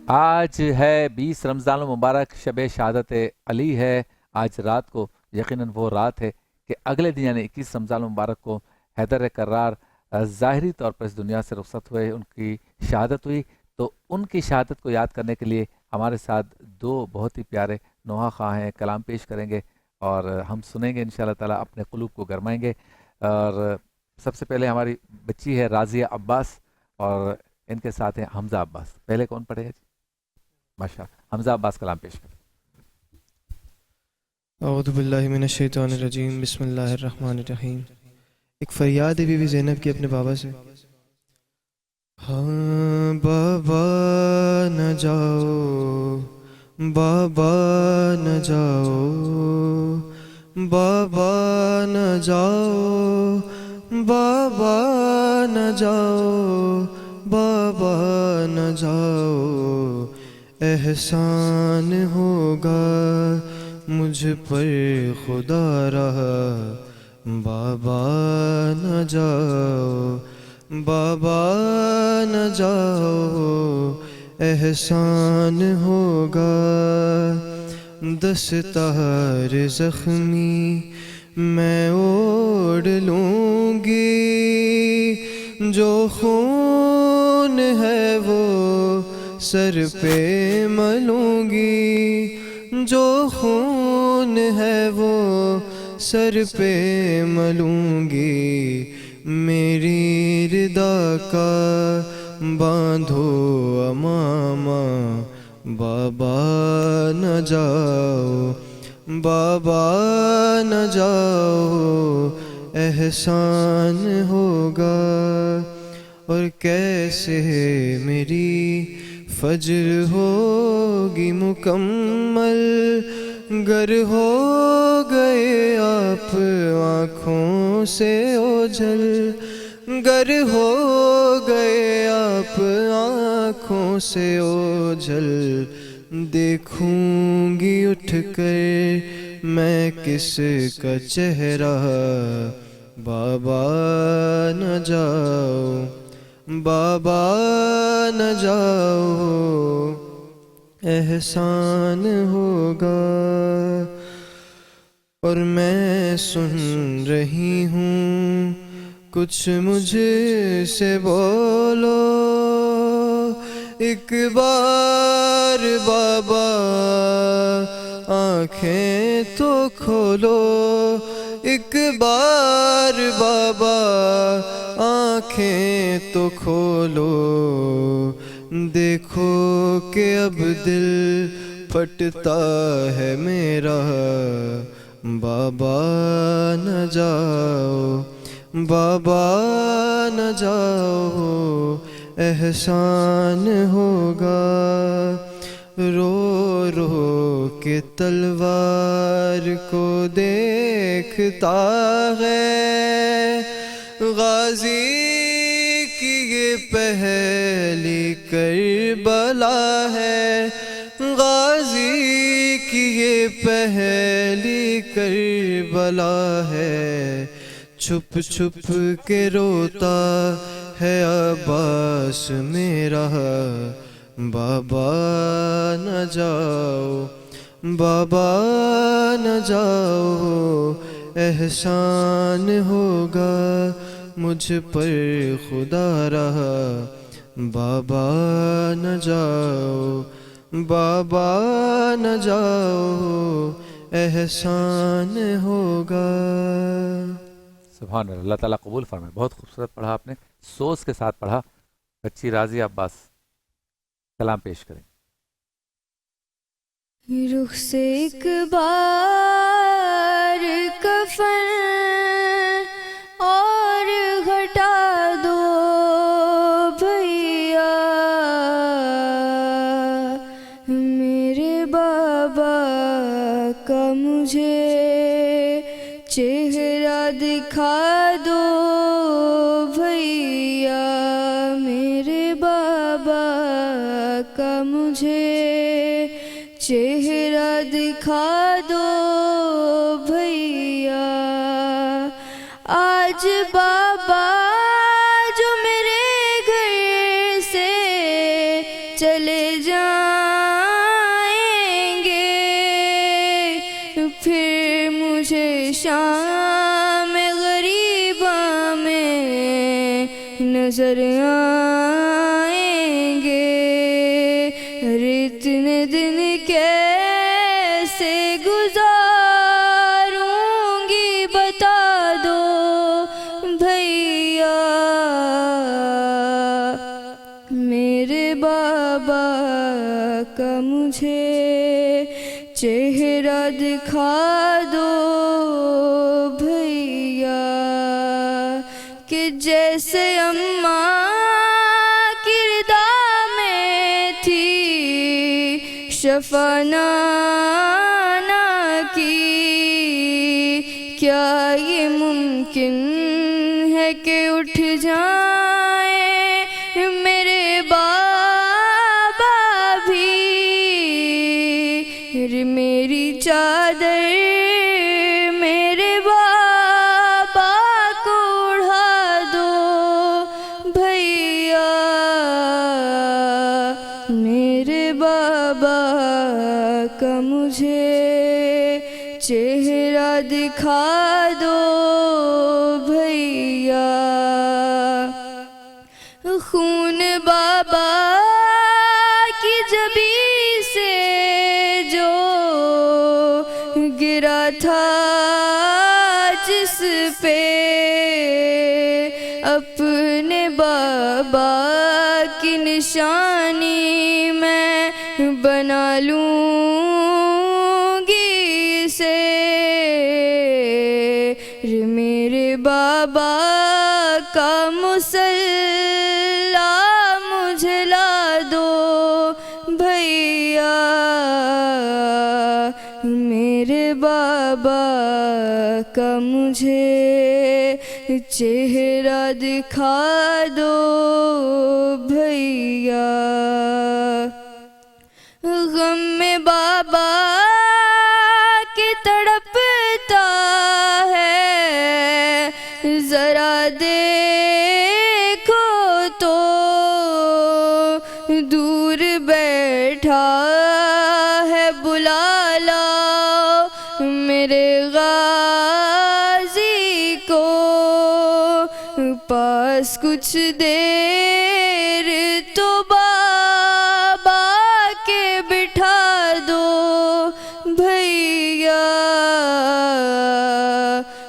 آج ہے 20 رمضان المبارک، شب شہادت علی ہے۔ آج رات کو یقیناً وہ رات ہے کہ اگلے دن یعنی 21 رمضان المبارک کو حیدر کرار ظاہری طور پر اس دنیا سے رخصت ہوئے، ان کی شہادت ہوئی۔ تو ان کی شہادت کو یاد کرنے کے لیے ہمارے ساتھ دو بہت ہی پیارے نوحہ خواہ ہیں، کلام پیش کریں گے اور ہم سنیں گے انشاءاللہ تعالیٰ، اپنے قلوب کو گرمائیں گے۔ اور سب سے پہلے ہماری بچی ہے راضیہ عباس، اور ان کے ساتھ ہیں حمزہ عباس۔ پہلے کون پڑھے گا جی؟ ماشاء اللہ، حمزہ عباس کلام پیش کریں۔ اعوذ باللہ من الشیطان الرجیم، بسم اللہ الرحمن الرحیم۔ ایک فریاد ہے بی بی زینب کی اپنے بابا سے۔ ہاں بابا نہ جاؤ، بابا نہ جاؤ، بابا نہ جاؤ، بابا نہ جاؤ، بابا نہ جاؤ، احسان ہوگا مجھ پر خدا رہا، بابا نہ جاؤ، بابا نہ جاؤ، احسان ہوگا، دستار زخمی میں اوڑھ لوں گی، جو خون ہے وہ سر پہ ملوں گی، جو خون ہے وہ سر پہ ملوں گی، میری ردا کا باندھو امامہ، بابا نہ جاؤ، بابا نہ جاؤ، احسان ہوگا۔ اور کیسے میری فجر ہوگی مکمل، گر ہو گئے آپ آنکھوں سے اوجھل، گر ہو گئے آپ آنکھوں سے اوجھل، دیکھوں گی اٹھ کر میں کس کا چہرہ، بابا نہ جاؤ، بابا نہ جاؤ، احسان ہوگا۔ اور میں سن رہی ہوں کچھ مجھ سے بولو، ایک بار بابا آنکھیں تو کھولو، ایک بار بابا آنکھیں تو کھولو، دیکھو کہ اب دل پھٹتا ہے میرا، بابا نہ جاؤ، بابا نہ جاؤ، احسان ہوگا۔ رو رو کے تلوار کو دیکھتا ہے، غازی کی یہ پہلی کربلا ہے، غازی کی یہ پہلی کربلا ہے، چھپ چھپ کے روتا ہے عباس میرا، بابا نہ جاؤ، بابا نہ جاؤ، احسان ہوگا مجھ پر خدا رہا، بابا نہ جاؤ، بابا نہ جاؤ، احسان ہوگا۔ سبحان اللہ، اللہ تعالیٰ قبول فرمائے۔ بہت خوبصورت پڑھا آپ نے، سوز کے ساتھ پڑھا۔ بچی راضیہ عباس کلام پیش کریں۔ رخ سے ایک بار کفن اور ہٹا دو بھیا، میرے بابا کا مجھے چہرہ دکھا دو بھیا، میرے بابا کا مجھے چہرہ دکھا دو بھیا، آج بابا جو میرے گھر سے چلے جائیں، مجھے شام غریبہ میں نظر آئیں گے، ارے اتنے دن کیسے گزاروں گی بتا دو بھیا، میرے بابا کا مجھے چہرہ دکھا دو بھیا، کہ جیسے اماں کردار میں تھی شفانہ کی، کیا یہ ممکن ہے کہ اٹھ جائیں میرے بابا بھی، میری چادر میرے بابا کو اڑا دو بھیا، میرے بابا کا مجھے چہرہ دکھا دو بھیا، خون بابا کی جبی سے جو گرا تھا جس پہ، اپنے بابا کی نشانی میں بنا لوں گی اسے، میرے بابا کا مصلی مجھے لا دو بھیا، میرے بابا کا مجھے چہرہ دکھا دو بھیا، غم میں بابا کے تڑپتا ہے، ذرا دیکھو تو دور بیٹھا ہے، بلا لاؤ میرے غازی کو پاس کچھ دیر تو بابا کے بٹھا دو بھیا،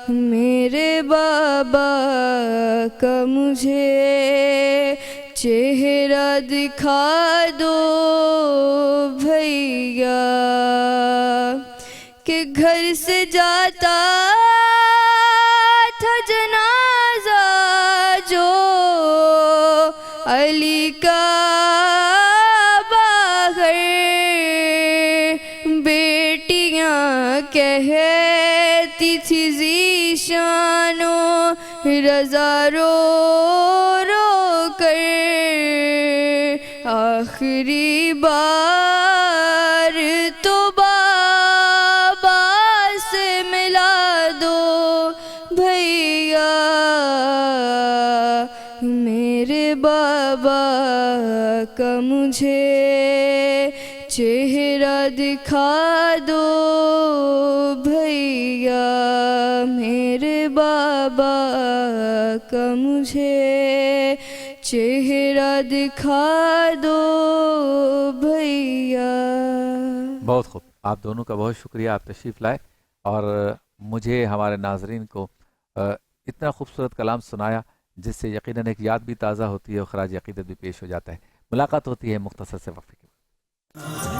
میرے بابا کا مجھے چہرہ دکھا دو بھیا، کہ گھر سے جاتا تھا جنازہ جو علی کا باہر، بیٹیاں کہتی تھی ذیشانو رضا رو رو کر، آخری بار تو بابا سے ملا دو بھیا، میرے بابا کا مجھے چہرہ دکھا دو بھیا، میرے بابا کا مجھے چہرہ دکھا دو بھیا۔ بہت خوب، آپ دونوں کا بہت شکریہ، آپ تشریف لائے اور مجھے ہمارے ناظرین کو اتنا خوبصورت کلام سنایا جس سے یقیناً ایک یاد بھی تازہ ہوتی ہے اور خراج عقیدت بھی پیش ہو جاتا ہے۔ ملاقات ہوتی ہے مختصر سے وقفے کے بعد۔